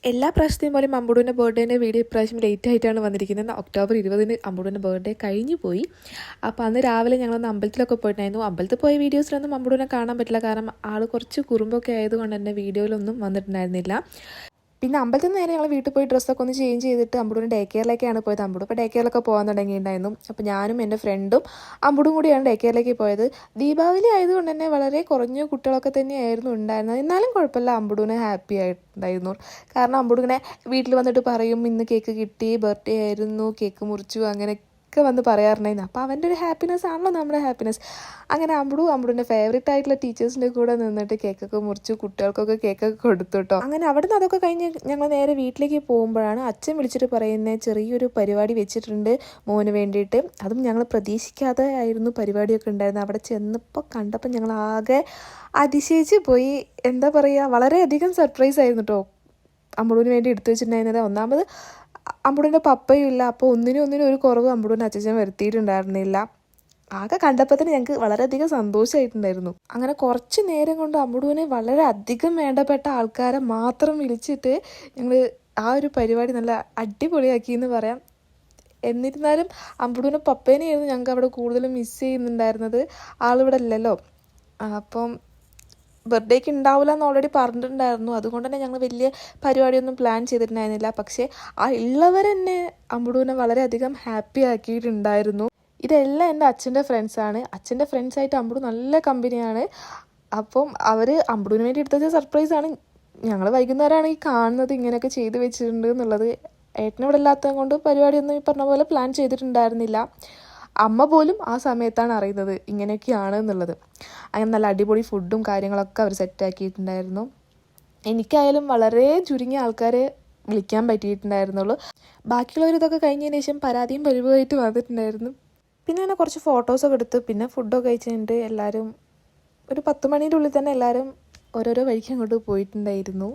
എല്ലാ പ്രാവശ്യത്തെയും പോലെ അമ്പുടൂൻ്റെ ബർത്ത്ഡേൻ്റെ വീഡിയോ ഇപ്രാവശ്യം ലേറ്റ് ആയിട്ടാണ് വന്നിരിക്കുന്നത്. ഒക്ടോബർ 20 അമ്പുടൂൻ്റെ ബർത്ത്ഡേ കഴിഞ്ഞു പോയി. അപ്പോൾ അന്ന് രാവിലെ ഞങ്ങളൊന്ന് അമ്പലത്തിലൊക്കെ പോയിട്ടുണ്ടായിരുന്നു. അമ്പലത്തിൽ പോയ വീഡിയോസിലൊന്നും അമ്പുടൂനെ കാണാൻ പറ്റില്ല, കാരണം ആൾ കുറച്ച് കുറുമ്പൊക്കെ ആയതുകൊണ്ട് തന്നെ വീഡിയോയിലൊന്നും വന്നിട്ടുണ്ടായിരുന്നില്ല. പിന്നെ അമ്പലത്തിൽ നിന്ന് നേരെ ഞങ്ങൾ വീട്ടിൽ പോയി ഡ്രസ്സൊക്കെ ഒന്ന് ചേഞ്ച് ചെയ്തിട്ട് അമ്പുടൂന് ഡേ കെയറിലേക്കാണ് പോയത്. അമ്പുടു ഇപ്പോൾ ഡേ കെയറിലൊക്കെ പോകാൻ തുടങ്ങിയിട്ടുണ്ടായിരുന്നു. അപ്പോൾ ഞാനും എൻ്റെ ഫ്രണ്ടും അമ്പുടും കൂടിയാണ് ഡേ കെയറിലേക്ക് പോയത്. ദീപാവലി ആയതുകൊണ്ട് തന്നെ വളരെ കുറഞ്ഞ കുട്ടികളൊക്കെ തന്നെയായിരുന്നു ഉണ്ടായിരുന്നത്. എന്നാലും കുഴപ്പമില്ല, അമ്പുടൂന് ഹാപ്പി ആയിട്ടുണ്ടായിരുന്നു. കാരണം അമ്പുടു ഇങ്ങനെ വീട്ടിൽ വന്നിട്ട് പറയും, ഇന്ന് കേക്ക് കിട്ടി, ബർത്ത്ഡേ ആയിരുന്നു, കേക്ക് മുറിച്ചു, അങ്ങനെ ഒക്കെ വന്ന് പറയാറുണ്ടായിരുന്നു. അപ്പോൾ അവൻ്റെ ഒരു ഹാപ്പിനെസ് ആണല്ലോ നമ്മുടെ ഹാപ്പിനെസ്. അങ്ങനെ അമ്പുടൂൻ്റെ ഫേവറേറ്റ് ആയിട്ടുള്ള ടീച്ചേഴ്സിൻ്റെ കൂടെ നിന്നിട്ട് കേക്കൊക്കെ മുറിച്ചു, കുട്ടികൾക്കൊക്കെ കേക്കൊക്കെ കൊടുത്തു കേട്ടോ. അങ്ങനെ അവിടെ നിന്ന് അതൊക്കെ കഴിഞ്ഞ് ഞങ്ങൾ നേരെ വീട്ടിലേക്ക് പോകുമ്പോഴാണ് അച്ഛൻ വിളിച്ചിട്ട് പറയുന്നത് ചെറിയൊരു പരിപാടി വെച്ചിട്ടുണ്ട് മോന് വേണ്ടിയിട്ട്. അതും ഞങ്ങൾ പ്രതീക്ഷിക്കാതെ ആയിരുന്നു പരിപാടിയൊക്കെ ഉണ്ടായിരുന്നത്. അവിടെ ചെന്നപ്പോൾ കണ്ടപ്പോൾ ഞങ്ങൾ ആകെ അതിശയിച്ച് പോയി. എന്താ പറയുക, വളരെയധികം സർപ്രൈസ് ആയിരുന്നു കേട്ടോ അമ്പുടൂന് വേണ്ടി എടുത്തു വെച്ചിട്ടുണ്ടായിരുന്നത്. ഒന്നാമത് അമ്പുടൂൻ്റെ പപ്പയും ഇല്ല, അപ്പോൾ ഒന്നിനും ഒരു കുറവ് അമ്പുടൂൻ്റെ അച്ഛൻ വരുത്തിയിട്ടുണ്ടായിരുന്നില്ല. ആകെ കണ്ടപ്പോൾ തന്നെ ഞങ്ങൾക്ക് വളരെയധികം സന്തോഷമായിട്ടുണ്ടായിരുന്നു. അങ്ങനെ കുറച്ച് നേരം കൊണ്ട് അമ്പുടൂന് വളരെ അധികം വേണ്ടപ്പെട്ട ആൾക്കാരെ മാത്രം വിളിച്ചിട്ട് ഞങ്ങൾ ആ ഒരു പരിപാടി നല്ല അടിപൊളിയാക്കി എന്ന് പറയാം. എന്നിരുന്നാലും അമ്പുടൂൻ്റെ പപ്പേനെയായിരുന്നു ഞങ്ങൾക്ക് അവിടെ കൂടുതലും മിസ് ചെയ്യുന്നുണ്ടായിരുന്നത്. ആളിവിടെ ഇല്ലല്ലോ. അപ്പം ബർത്ത്ഡേക്ക് ഉണ്ടാവില്ല എന്ന് ഓൾറെഡി പറഞ്ഞിട്ടുണ്ടായിരുന്നു. അതുകൊണ്ട് തന്നെ ഞങ്ങൾ വലിയ പരിപാടിയൊന്നും പ്ലാൻ ചെയ്തിട്ടുണ്ടായിരുന്നില്ല. പക്ഷേ ആ ഉള്ളവർ തന്നെ അമ്പുടൂനെ വളരെയധികം ഹാപ്പി ആക്കിയിട്ടുണ്ടായിരുന്നു. ഇതെല്ലാം എൻ്റെ അച്ഛൻ്റെ ഫ്രണ്ട്സാണ്. അച്ഛൻ്റെ ഫ്രണ്ട്സായിട്ട് അമ്പുടു നല്ല കമ്പനിയാണ്. അപ്പം അവർ അമ്പുടൂന് വേണ്ടി എടുത്ത സർപ്രൈസാണ്. ഞങ്ങൾ വൈകുന്നേരമാണ് ഈ കാണുന്നത് ഇങ്ങനെയൊക്കെ ചെയ്ത് വെച്ചിട്ടുണ്ട് എന്നുള്ളത്. ഏട്ടനിവിടെ ഇല്ലാത്തത് കൊണ്ട് പരിപാടിയൊന്നും ഈ പറഞ്ഞ പോലെ പ്ലാൻ ചെയ്തിട്ടുണ്ടായിരുന്നില്ല. അമ്മ പോലും ആ സമയത്താണ് അറിയുന്നത് ഇങ്ങനെയൊക്കെയാണ് എന്നുള്ളത്. അങ്ങനെ നല്ല അടിപൊളി ഫുഡും കാര്യങ്ങളൊക്കെ അവർ സെറ്റാക്കിയിട്ടുണ്ടായിരുന്നു. എനിക്കായാലും വളരെ ചുരുങ്ങിയ ആൾക്കാരെ വിളിക്കാൻ പറ്റിയിട്ടുണ്ടായിരുന്നുള്ളൂ. ബാക്കിയുള്ളവർ ഇതൊക്കെ കഴിഞ്ഞതിന് ശേഷം പരാതിയും പരിഭവമായിട്ട് വന്നിട്ടുണ്ടായിരുന്നു. പിന്നെ അങ്ങനെ കുറച്ച് ഫോട്ടോസൊക്കെ എടുത്ത് പിന്നെ ഫുഡൊക്കെ കഴിച്ചിട്ട് എല്ലാവരും ഒരു 10 മണീൻ്റെ ഉള്ളിൽ തന്നെ എല്ലാവരും ഓരോരോ വഴിക്ക് അങ്ങോട്ട് പോയിട്ടുണ്ടായിരുന്നു.